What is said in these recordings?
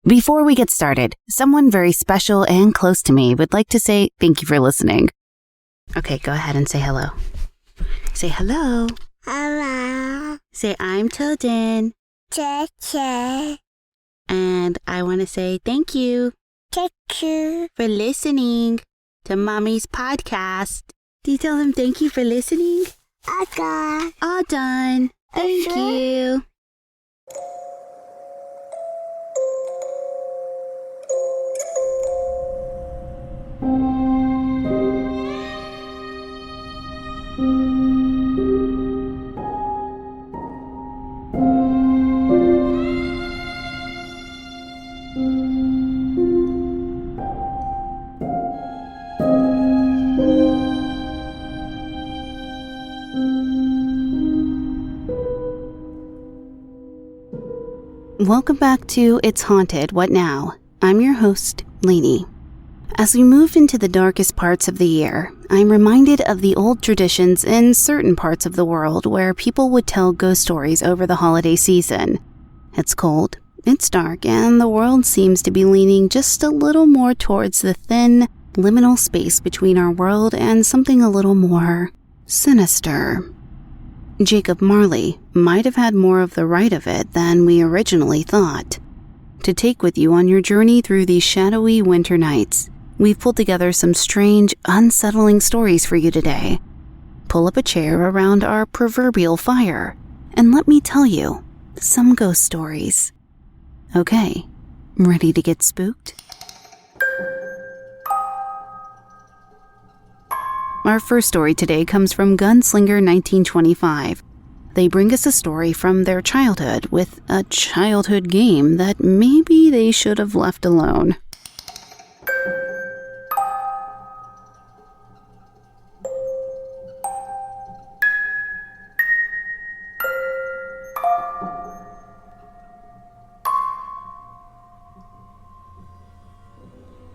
Before we get started, someone very special and close to me would like to say thank you for listening. Okay, go ahead and say hello. Say hello. Hello. Say I'm Tilden. Cheche. And I want to say thank you Cheche. for listening to Mommy's podcast. Do you tell them thank you for listening? Okay. All done. Thank you. Welcome back to It's Haunted, What Now? I'm your host, Lainey. As we move into the darkest parts of the year, I'm reminded of the old traditions in certain parts of the world where people would tell ghost stories over the holiday season. It's cold, it's dark, and the world seems to be leaning just a little more towards the thin, liminal space between our world and something a little more sinister. Jacob Marley might have had more of the right of it than we originally thought. To take with you on your journey through these shadowy winter nights, we've pulled together some strange, unsettling stories for you today. Pull up a chair around our proverbial fire, and let me tell you some ghost stories. Okay, ready to get spooked? Our first story today comes from Gunslinger 1925. They bring us a story from their childhood with a childhood game that maybe they should have left alone.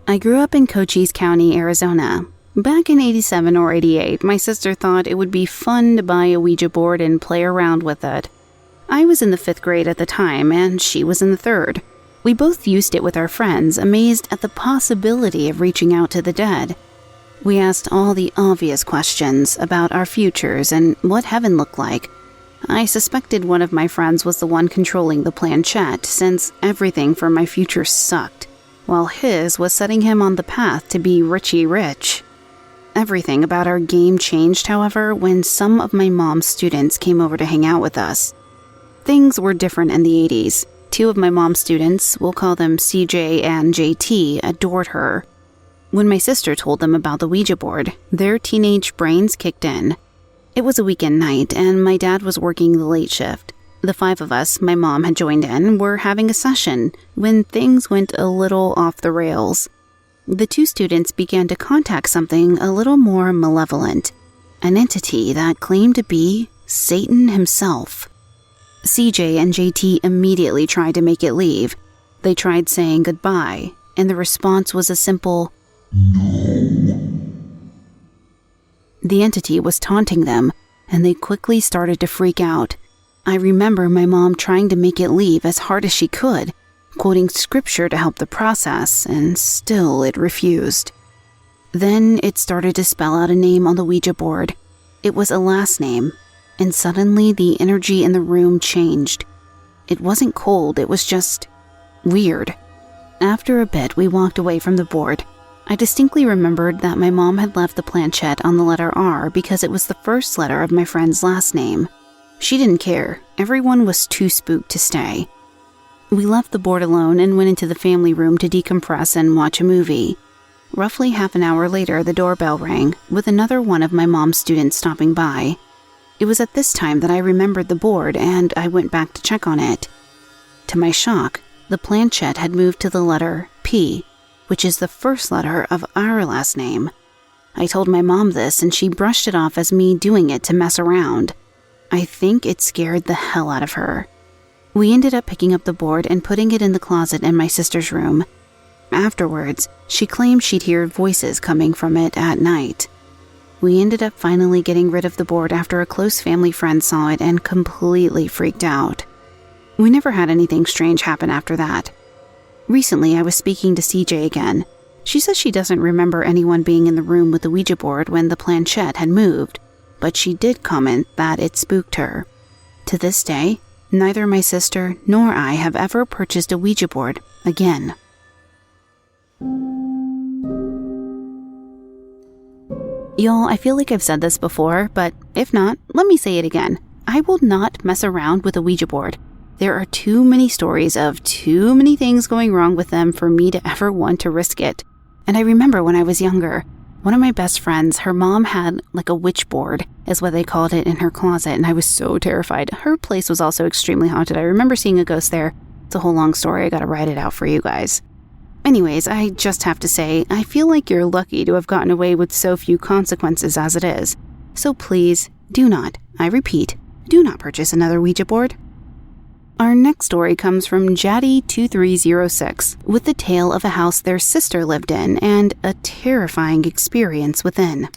I grew up in Cochise County, Arizona. Back in 87 or 88, my sister thought it would be fun to buy a Ouija board and play around with it. I was in the 5th grade at the time, and she was in the 3rd. We both used it with our friends, amazed at the possibility of reaching out to the dead. We asked all the obvious questions about our futures and what heaven looked like. I suspected one of my friends was the one controlling the planchette, since everything for my future sucked, while his was setting him on the path to be richy rich. Everything about our game changed, however, when some of my mom's students came over to hang out with us. Things were different in the 80s. 2 of my mom's students, we'll call them CJ and JT, adored her. When my sister told them about the Ouija board, their teenage brains kicked in. It was a weekend night, and my dad was working the late shift. The 5 of us my mom had joined in were having a session when things went a little off the rails. The 2 students began to contact something a little more malevolent, an entity that claimed to be Satan himself. CJ and JT immediately tried to make it leave. They tried saying goodbye, and the response was a simple, "No." The entity was taunting them, and they quickly started to freak out. I remember my mom trying to make it leave as hard as she could, quoting scripture to help the process, and still it refused. Then it started to spell out a name on the Ouija board. It was a last name, and suddenly the energy in the room changed. It wasn't cold, it was just weird. After a bit, we walked away from the board. I distinctly remembered that my mom had left the planchette on the letter R because it was the first letter of my friend's last name. She didn't care. Everyone was too spooked to stay. We left the board alone and went into the family room to decompress and watch a movie. Roughly half an hour later, the doorbell rang, with another one of my mom's students stopping by. It was at this time that I remembered the board, and I went back to check on it. To my shock, the planchette had moved to the letter P, which is the first letter of our last name. I told my mom this, and she brushed it off as me doing it to mess around. I think it scared the hell out of her. We ended up picking up the board and putting it in the closet in my sister's room. Afterwards, she claimed she'd hear voices coming from it at night. We ended up finally getting rid of the board after a close family friend saw it and completely freaked out. We never had anything strange happen after that. Recently, I was speaking to CJ again. She says she doesn't remember anyone being in the room with the Ouija board when the planchette had moved, but she did comment that it spooked her. To this day, neither my sister nor I have ever purchased a Ouija board again. Y'all, I feel like I've said this before, but if not, let me say it again. I will not mess around with a Ouija board. There are too many stories of too many things going wrong with them for me to ever want to risk it. And I remember when I was younger, one of my best friends, her mom had like a witch board, is what they called it, in her closet, and I was so terrified. Her place was also extremely haunted. I remember seeing a ghost there. It's a whole long story. I gotta write it out for you guys. Anyways, I just have to say, I feel like you're lucky to have gotten away with so few consequences as it is. So please, do not, I repeat, do not purchase another Ouija board. Our next story comes from Jaddy2306 with the tale of a house their sister lived in and a terrifying experience within.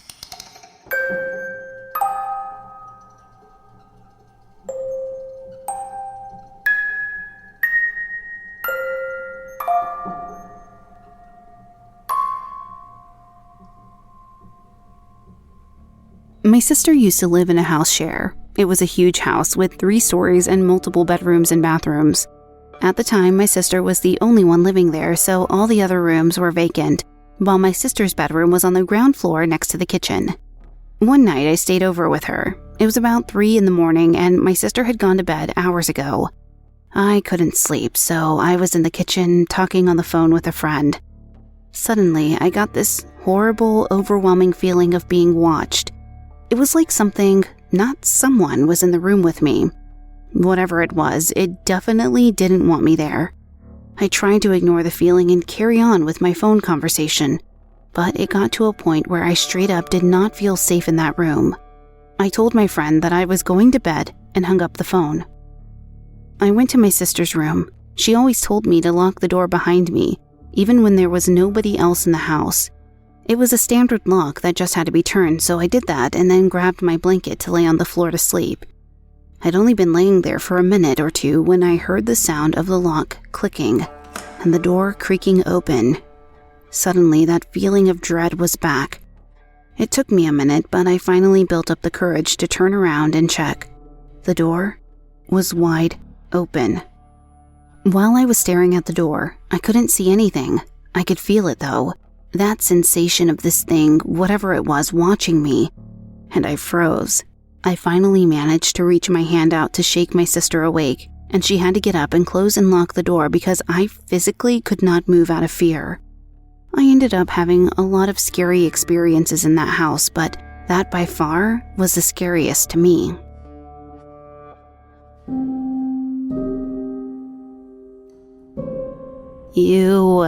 My sister used to live in a house share. It was a huge house with 3 stories and multiple bedrooms and bathrooms. At the time, my sister was the only one living there, so all the other rooms were vacant, while my sister's bedroom was on the ground floor next to the kitchen. One night, I stayed over with her. It was about 3 in the morning, and my sister had gone to bed hours ago. I couldn't sleep, so I was in the kitchen talking on the phone with a friend. Suddenly, I got this horrible, overwhelming feeling of being watched. It was like something, not someone, was in the room with me. Whatever it was, it definitely didn't want me there. I tried to ignore the feeling and carry on with my phone conversation, but it got to a point where I straight up did not feel safe in that room. I told my friend that I was going to bed and hung up the phone. I went to my sister's room. She always told me to lock the door behind me, even when there was nobody else in the house. It was a standard lock that just had to be turned, so I did that and then grabbed my blanket to lay on the floor to sleep. I'd only been laying there for a minute or two when I heard the sound of the lock clicking and the door creaking open. Suddenly, that feeling of dread was back. It took me a minute, but I finally built up the courage to turn around and check. The door was wide open. While I was staring at the door, I couldn't see anything. I could feel it, though. That sensation of this thing, whatever it was, watching me. And I froze. I finally managed to reach my hand out to shake my sister awake, and she had to get up and close and lock the door because I physically could not move out of fear. I ended up having a lot of scary experiences in that house, but that by far was the scariest to me. Ew.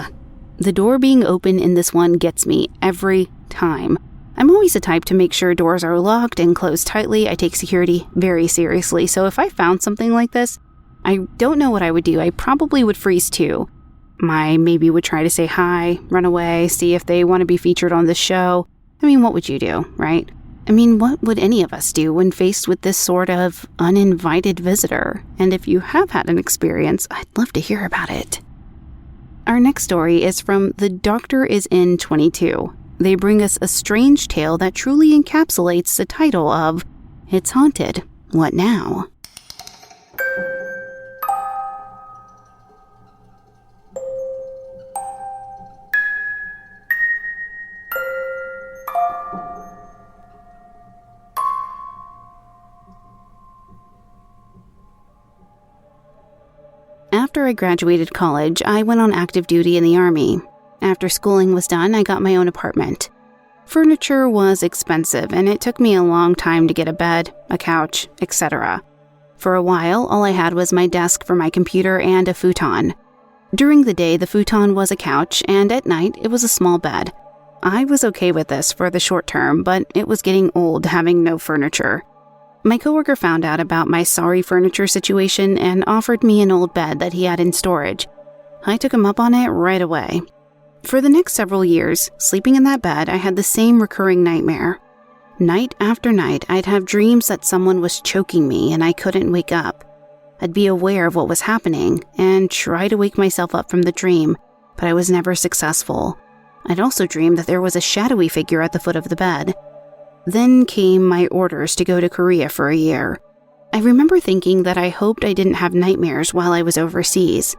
The door being open in this one gets me every time. I'm always the type to make sure doors are locked and closed tightly. I take security very seriously, so if I found something like this, I don't know what I would do. I probably would freeze too. I maybe would try to say hi, run away, see if they want to be featured on the show. I mean, what would you do, right? I mean, what would any of us do when faced with this sort of uninvited visitor? And if you have had an experience, I'd love to hear about it. Our next story is from The Doctor Is In 22. They bring us a strange tale that truly encapsulates the title of It's Haunted. What Now? After I graduated college, I went on active duty in the Army. After schooling was done, I got my own apartment. Furniture was expensive, and it took me a long time to get a bed, a couch, etc. For a while, all I had was my desk for my computer and a futon. During the day, the futon was a couch, and at night, it was a small bed. I was okay with this for the short term, but it was getting old having no furniture. My coworker found out about my sorry furniture situation and offered me an old bed that he had in storage. I took him up on it right away. For the next several years, sleeping in that bed, I had the same recurring nightmare. Night after night, I'd have dreams that someone was choking me and I couldn't wake up. I'd be aware of what was happening and try to wake myself up from the dream, but I was never successful. I'd also dreamed that there was a shadowy figure at the foot of the bed. Then came my orders to go to Korea for a year. I remember thinking that I hoped I didn't have nightmares while I was overseas.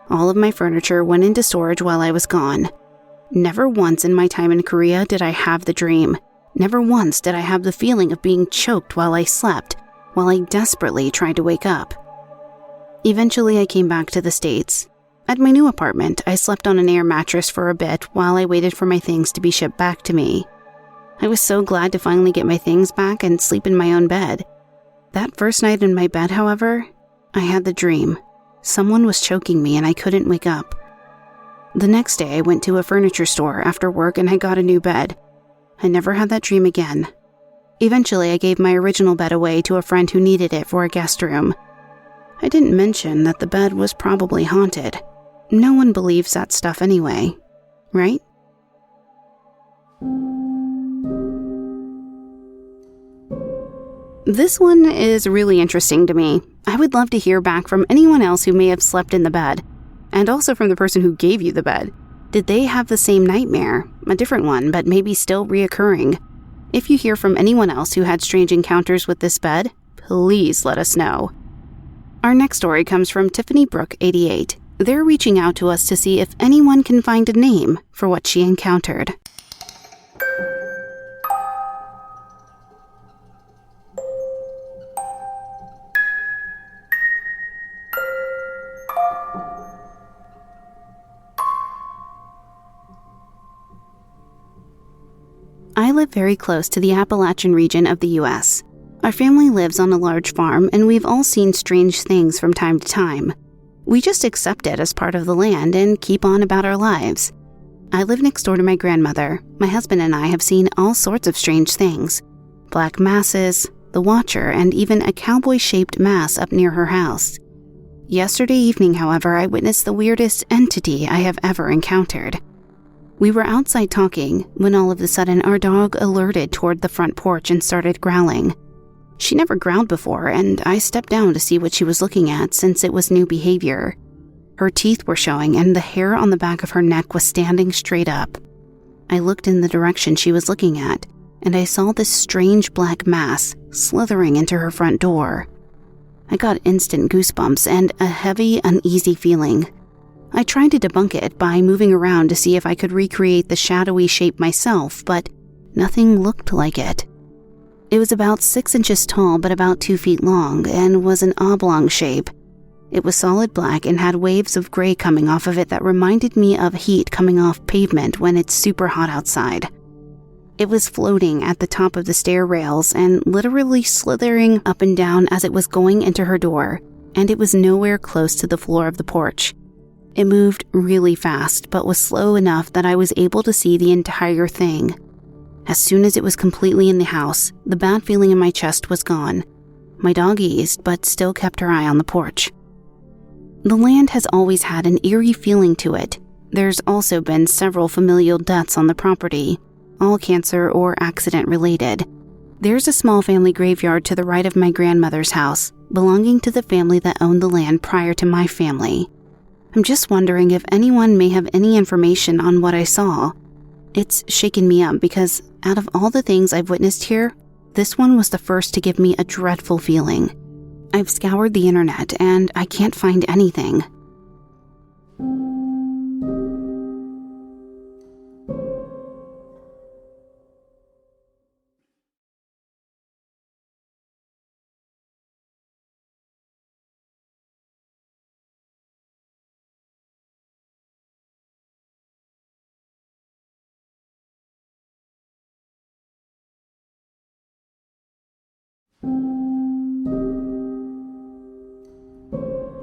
All of my furniture went into storage while I was gone. Never once in my time in Korea did I have the dream. Never once did I have the feeling of being choked while I slept, while I desperately tried to wake up. Eventually, I came back to the States. At my new apartment, I slept on an air mattress for a bit while I waited for my things to be shipped back to me. I was so glad to finally get my things back and sleep in my own bed. That first night in my bed, however, I had the dream. Someone was choking me and I couldn't wake up. The next day, I went to a furniture store after work and I got a new bed. I never had that dream again. Eventually, I gave my original bed away to a friend who needed it for a guest room. I didn't mention that the bed was probably haunted. No one believes that stuff anyway, right? This one is really interesting to me. I would love to hear back from anyone else who may have slept in the bed, and also from the person who gave you the bed. Did they have the same nightmare? A different one, but maybe still reoccurring? If you hear from anyone else who had strange encounters with this bed, please let us know. Our next story comes from Tiffany Brooke, 88. They're reaching out to us to see if anyone can find a name for what she encountered. I live very close to the Appalachian region of the U.S. Our family lives on a large farm, and we've all seen strange things from time to time. We just accept it as part of the land and keep on about our lives. I live next door to my grandmother. My husband and I have seen all sorts of strange things. Black masses, the Watcher, and even a cowboy-shaped mass up near her house. Yesterday evening, however, I witnessed the weirdest entity I have ever encountered. We were outside talking when all of a sudden our dog alerted toward the front porch and started growling. She never growled before, and I stepped down to see what she was looking at since it was new behavior. Her teeth were showing and the hair on the back of her neck was standing straight up. I looked in the direction she was looking at, and I saw this strange black mass slithering into her front door. I got instant goosebumps and a heavy, uneasy feeling. I tried to debunk it by moving around to see if I could recreate the shadowy shape myself, but nothing looked like it. It was about 6 inches tall but about 2 feet long and was an oblong shape. It was solid black and had waves of gray coming off of it that reminded me of heat coming off pavement when it's super hot outside. It was floating at the top of the stair rails and literally slithering up and down as it was going into her door, and it was nowhere close to the floor of the porch. It moved really fast, but was slow enough that I was able to see the entire thing. As soon as it was completely in the house, the bad feeling in my chest was gone. My dog eased, but still kept her eye on the porch. The land has always had an eerie feeling to it. There's also been several familial deaths on the property, all cancer or accident related. There's a small family graveyard to the right of my grandmother's house, belonging to the family that owned the land prior to my family. I'm just wondering if anyone may have any information on what I saw. It's shaken me up because out of all the things I've witnessed here, this one was the first to give me a dreadful feeling. I've scoured the internet and I can't find anything.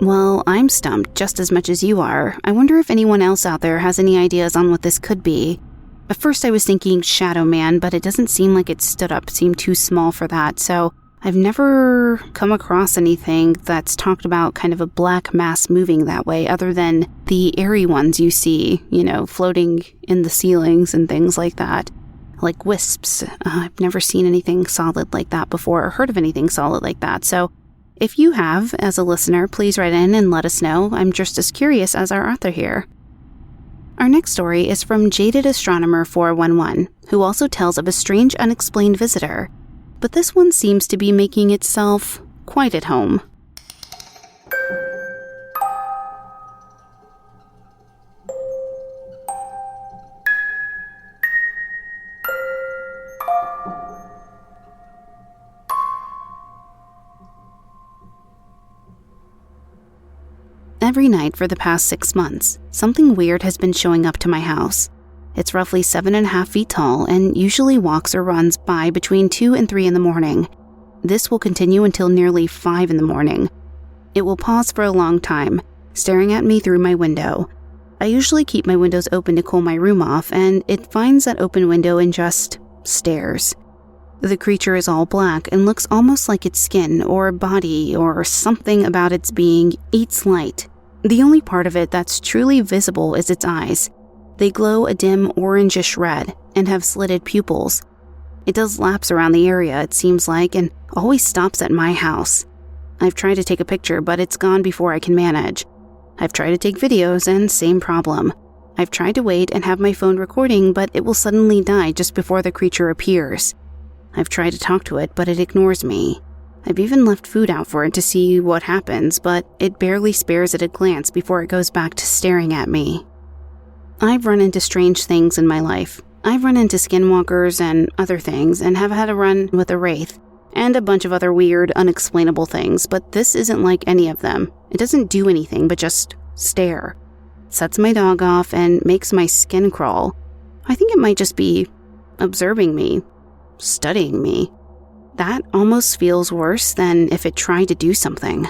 Well, I'm stumped just as much as you are. I wonder if anyone else out there has any ideas on what this could be. At first I was thinking Shadow Man, but it doesn't seem like it stood up, seemed too small for that, so I've never come across anything that's talked about kind of a black mass moving that way, other than the airy ones you see, floating in the ceilings and things like that, like wisps. I've never seen anything solid like that before, or heard of anything solid like that, so If you have, as a listener, please write in and let us know. I'm just as curious as our author here. Our next story is from Jaded Astronomer 411, who also tells of a strange unexplained visitor, but this one seems to be making itself quite at home. Every night for the past 6 months, something weird has been showing up to my house. It's roughly 7.5 feet tall and usually walks or runs by between 2 and 3 in the morning. This will continue until nearly 5 in the morning. It will pause for a long time, staring at me through my window. I usually keep my windows open to cool my room off, and it finds that open window and just stares. The creature is all black and looks almost like its skin or body or something about its being eats light. The only part of it that's truly visible is its eyes. They glow a dim orangish red and have slitted pupils. It does laps around the area, it seems like, and always stops at my house. I've tried to take a picture, but it's gone before I can manage. I've tried to take videos, and same problem. I've tried to wait and have my phone recording, but it will suddenly die just before the creature appears. I've tried to talk to it, but it ignores me. I've even left food out for it to see what happens, but it barely spares it a glance before it goes back to staring at me. I've run into strange things in my life. I've run into skinwalkers and other things, and have had a run with a wraith, and a bunch of other weird, unexplainable things, but this isn't like any of them. It doesn't do anything but just stare. It sets my dog off and makes my skin crawl. I think it might just be observing me, studying me. That almost feels worse than if it tried to do something.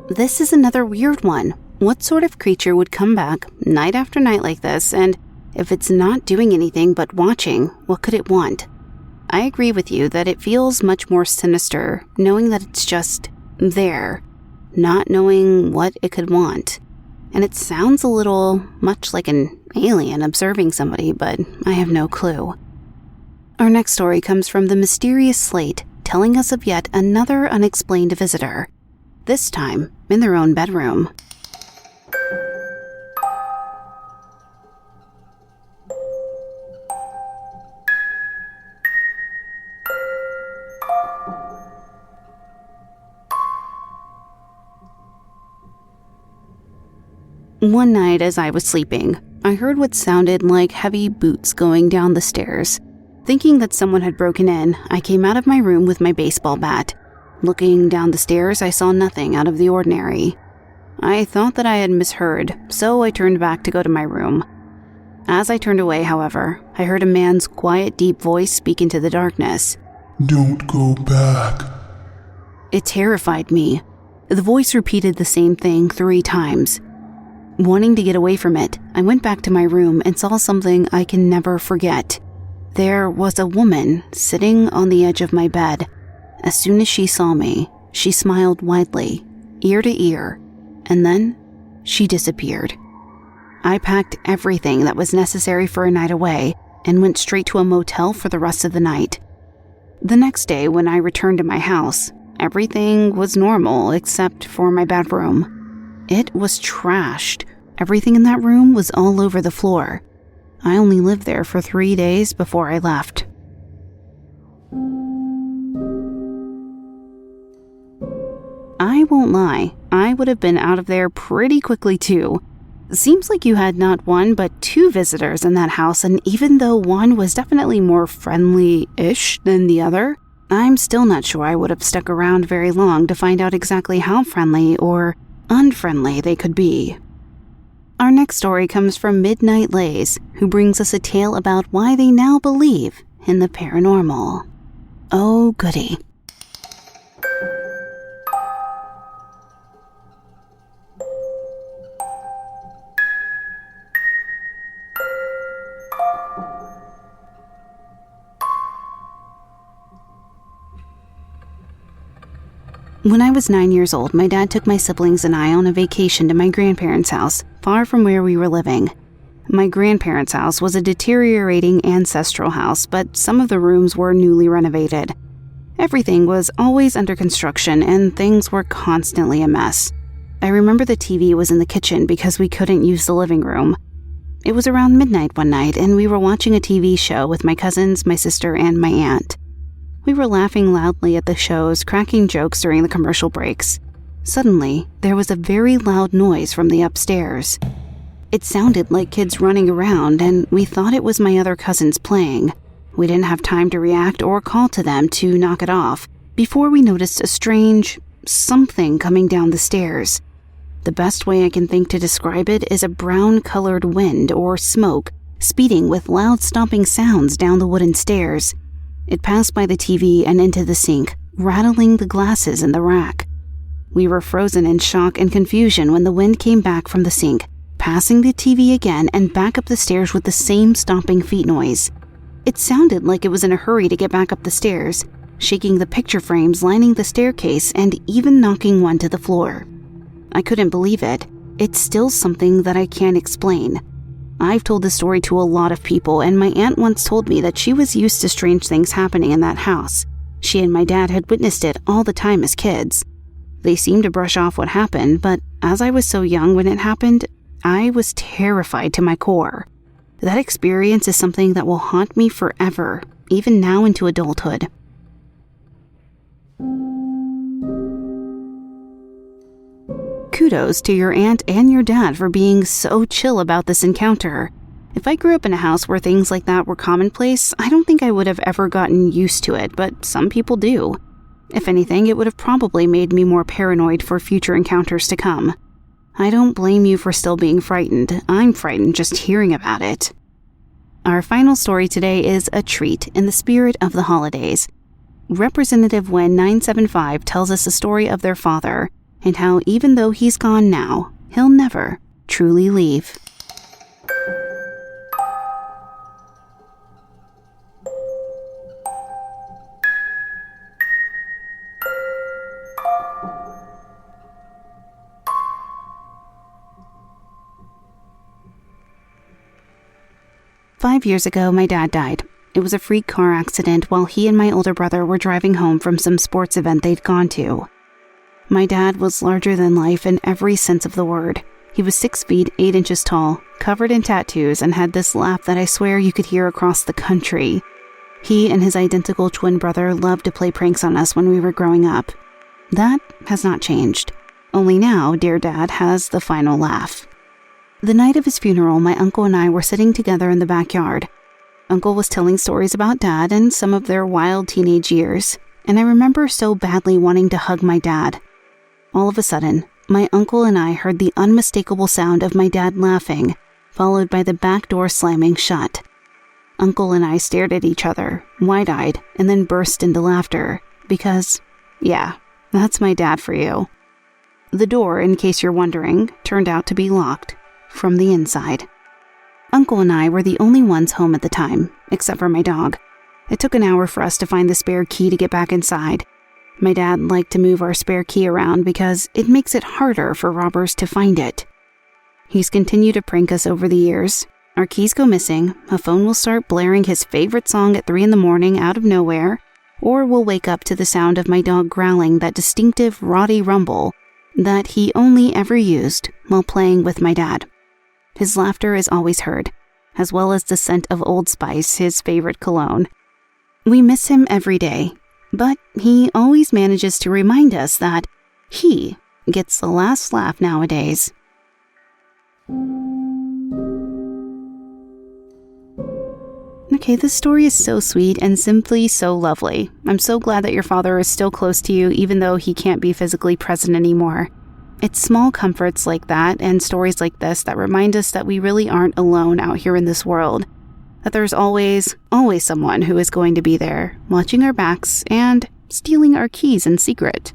This is another weird one. What sort of creature would come back night after night like this, and if it's not doing anything but watching, what could it want? I agree with you that it feels much more sinister, knowing that it's just there, not knowing what it could want. And it sounds a little much like an alien observing somebody, but I have no clue. Our next story comes from the mysterious Slate, telling us of yet another unexplained visitor, this time in their own bedroom. One night as I was sleeping, I heard what sounded like heavy boots going down the stairs. Thinking that someone had broken in, I came out of my room with my baseball bat. Looking down the stairs, I saw nothing out of the ordinary. I thought that I had misheard, so I turned back to go to my room. As I turned away, however, I heard a man's quiet, deep voice speak into the darkness. "Don't go back." It terrified me. The voice repeated the same thing 3 times. Wanting to get away from it, I went back to my room and saw something I can never forget. There was a woman sitting on the edge of my bed. As soon as she saw me, she smiled widely, ear to ear, and then she disappeared. I packed everything that was necessary for a night away and went straight to a motel for the rest of the night. The next day, when I returned to my house, everything was normal except for my bedroom. It was trashed. Everything in that room was all over the floor. I only lived there for 3 days before I left. I won't lie, I would have been out of there pretty quickly too. Seems like you had not 1 but 2 visitors in that house, and even though one was definitely more friendly-ish than the other, I'm still not sure I would have stuck around very long to find out exactly how friendly or unfriendly they could be. Our next story comes from Midnight Lays, who brings us a tale about why they now believe in the paranormal. Oh, goody. When I was 9 years old, my dad took my siblings and I on a vacation to my grandparents' house, far from where we were living. My grandparents' house was a deteriorating ancestral house, but some of the rooms were newly renovated. Everything was always under construction and things were constantly a mess. I remember the TV was in the kitchen because we couldn't use the living room. It was around midnight one night and we were watching a TV show with my cousins, my sister, and my aunt. We were laughing loudly at the shows, cracking jokes during the commercial breaks. Suddenly, there was a very loud noise from the upstairs. It sounded like kids running around, and we thought it was my other cousins playing. We didn't have time to react or call to them to knock it off before we noticed a strange something coming down the stairs. The best way I can think to describe it is a brown-colored wind or smoke speeding with loud stomping sounds down the wooden stairs. It passed by the TV and into the sink, rattling the glasses in the rack. We were frozen in shock and confusion when the wind came back from the sink, passing the TV again and back up the stairs with the same stomping feet noise. It sounded like it was in a hurry to get back up the stairs, shaking the picture frames lining the staircase and even knocking one to the floor. I couldn't believe it. It's still something that I can't explain. I've told this story to a lot of people, and my aunt once told me that she was used to strange things happening in that house. She and my dad had witnessed it all the time as kids. They seemed to brush off what happened, but as I was so young when it happened, I was terrified to my core. That experience is something that will haunt me forever, even now into adulthood. Kudos to your aunt and your dad for being so chill about this encounter. If I grew up in a house where things like that were commonplace, I don't think I would have ever gotten used to it, but some people do. If anything, it would have probably made me more paranoid for future encounters to come. I don't blame you for still being frightened. I'm frightened just hearing about it. Our final story today is a treat in the spirit of the holidays. Representative Wen 975 tells us a story of their father, and how even though he's gone now, he'll never truly leave. "5 years ago, my dad died. It was a freak car accident while he and my older brother were driving home from some sports event they'd gone to. My dad was larger than life in every sense of the word. He was 6 feet 8 inches tall, covered in tattoos, and had this laugh that I swear you could hear across the country. He and his identical twin brother loved to play pranks on us when we were growing up. That has not changed. Only now, dear Dad has the final laugh. The night of his funeral, my uncle and I were sitting together in the backyard. Uncle was telling stories about Dad and some of their wild teenage years, and I remember so badly wanting to hug my dad. All of a sudden, my uncle and I heard the unmistakable sound of my dad laughing, followed by the back door slamming shut. Uncle and I stared at each other, wide-eyed, and then burst into laughter, because, yeah, that's my dad for you. The door, in case you're wondering, turned out to be locked from the inside. Uncle and I were the only ones home at the time, except for my dog. It took an hour for us to find the spare key to get back inside. My dad liked to move our spare key around because it makes it harder for robbers to find it. He's continued to prank us over the years. Our keys go missing, a phone will start blaring his favorite song at 3 a.m. out of nowhere, or we'll wake up to the sound of my dog growling that distinctive rowdy rumble that he only ever used while playing with my dad. His laughter is always heard, as well as the scent of Old Spice, his favorite cologne. We miss him every day, but he always manages to remind us that he gets the last laugh nowadays. Okay, this story is so sweet and simply so lovely. I'm so glad that your father is still close to you, even though he can't be physically present anymore. It's small comforts like that and stories like this that remind us that we really aren't alone out here in this world. That there's always someone who is going to be there, watching our backs and stealing our keys in secret.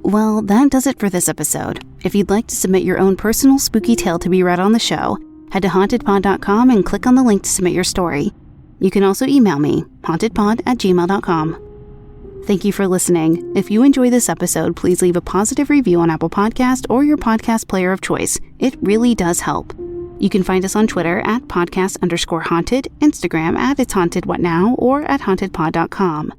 Well, that does it for this episode. If you'd like to submit your own personal spooky tale to be read on the show, head to hauntedpod.com and click on the link to submit your story. You can also email me, hauntedpod@gmail.com. Thank you for listening. If you enjoy this episode, please leave a positive review on Apple Podcast or your podcast player of choice. It really does help. You can find us on Twitter at podcast_haunted, Instagram at It's Haunted What Now, or at hauntedpod.com.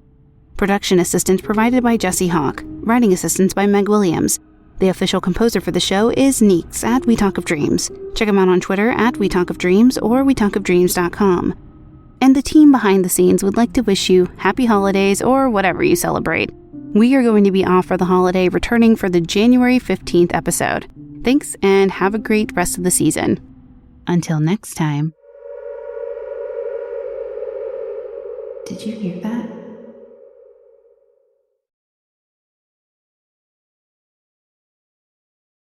Production assistance provided by Jesse Hawke. Writing assistance by Meg Williams. The official composer for the show is Neeks at We Talk of Dreams. Check him out on Twitter at We Talk of Dreams or wetalkofdreams.com. And the team behind the scenes would like to wish you happy holidays or whatever you celebrate. We are going to be off for the holiday, returning for the January 15th episode. Thanks, and have a great rest of the season. Until next time. Did you hear that?